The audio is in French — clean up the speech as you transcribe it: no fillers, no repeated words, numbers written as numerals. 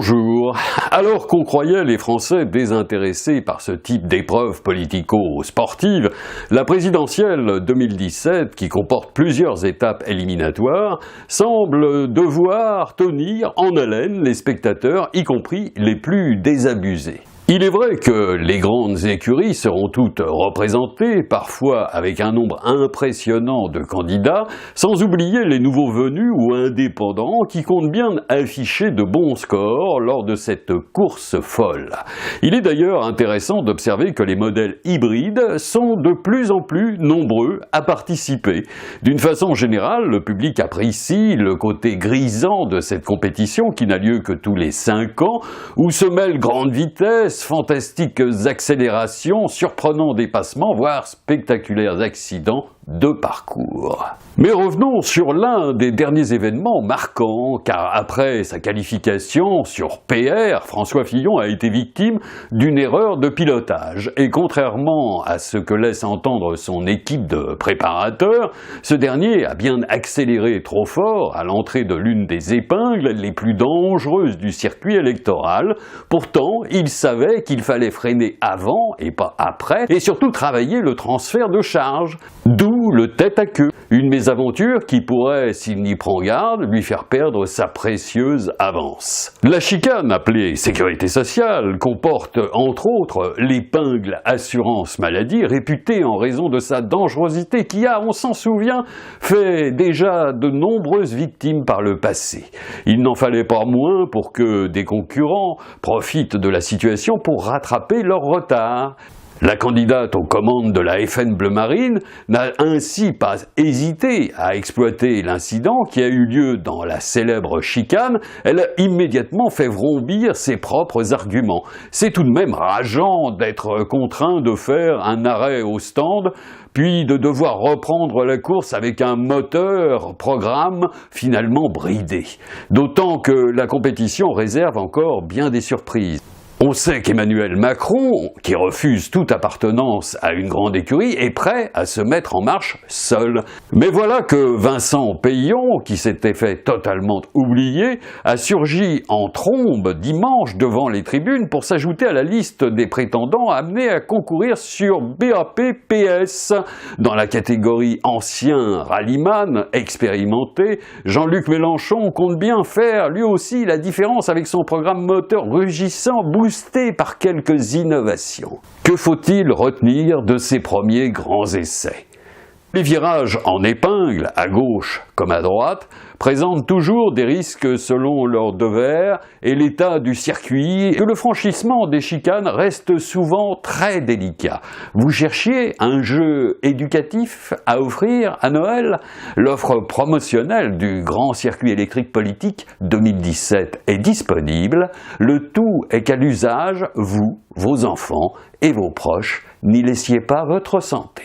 Bonjour. Alors qu'on croyait les Français désintéressés par ce type d'épreuves politico-sportives, la présidentielle 2017, qui comporte plusieurs étapes éliminatoires, semble devoir tenir en haleine les spectateurs, y compris les plus désabusés. Il est vrai que les grandes écuries seront toutes représentées, parfois avec un nombre impressionnant de candidats, sans oublier les nouveaux venus ou indépendants qui comptent bien afficher de bons scores lors de cette course folle. Il est d'ailleurs intéressant d'observer que les modèles hybrides sont de plus en plus nombreux à participer. D'une façon générale, le public apprécie le côté grisant de cette compétition qui n'a lieu que tous les 5 ans, où se mêlent grande vitesse, fantastiques accélérations, surprenants dépassements, voire spectaculaires accidents de parcours. Mais revenons sur l'un des derniers événements marquants, car après sa qualification sur PR, François Fillon a été victime d'une erreur de pilotage. Et contrairement à ce que laisse entendre son équipe de préparateurs, ce dernier a bien accéléré trop fort à l'entrée de l'une des épingles les plus dangereuses du circuit électoral. Pourtant, il savait qu'il fallait freiner avant et pas après, et surtout travailler le transfert de charge. D'où le tête-à-queue, une mésaventure qui pourrait, s'il n'y prend garde, lui faire perdre sa précieuse avance. La chicane, appelée sécurité sociale, comporte entre autres l'épingle assurance maladie, réputée en raison de sa dangerosité qui a, on s'en souvient, fait déjà de nombreuses victimes par le passé. Il n'en fallait pas moins pour que des concurrents profitent de la situation pour rattraper leur retard. La candidate aux commandes de la FN Bleu Marine n'a ainsi pas hésité à exploiter l'incident qui a eu lieu dans la célèbre chicane. Elle a immédiatement fait vrombir ses propres arguments. C'est tout de même rageant d'être contraint de faire un arrêt au stand, puis de devoir reprendre la course avec un moteur programme finalement bridé. D'autant que la compétition réserve encore bien des surprises. On sait qu'Emmanuel Macron, qui refuse toute appartenance à une grande écurie, est prêt à se mettre en marche seul. Mais voilà que Vincent Peillon, qui s'était fait totalement oublier, a surgi en trombe dimanche devant les tribunes pour s'ajouter à la liste des prétendants amenés à concourir sur BAP-PS. Dans la catégorie ancien rallyman expérimenté, Jean-Luc Mélenchon compte bien faire lui aussi la différence avec son programme moteur rugissant, boosté par quelques innovations. Que faut-il retenir de ces premiers grands essais? Les virages en épingle, à gauche comme à droite, présentent toujours des risques selon leur devers et l'état du circuit, que le franchissement des chicanes reste souvent très délicat. Vous cherchiez un jeu éducatif à offrir à Noël? L'offre promotionnelle du Grand Circuit électrique politique 2017 est disponible. Le tout est qu'à l'usage, vous, vos enfants et vos proches, n'y laissiez pas votre santé.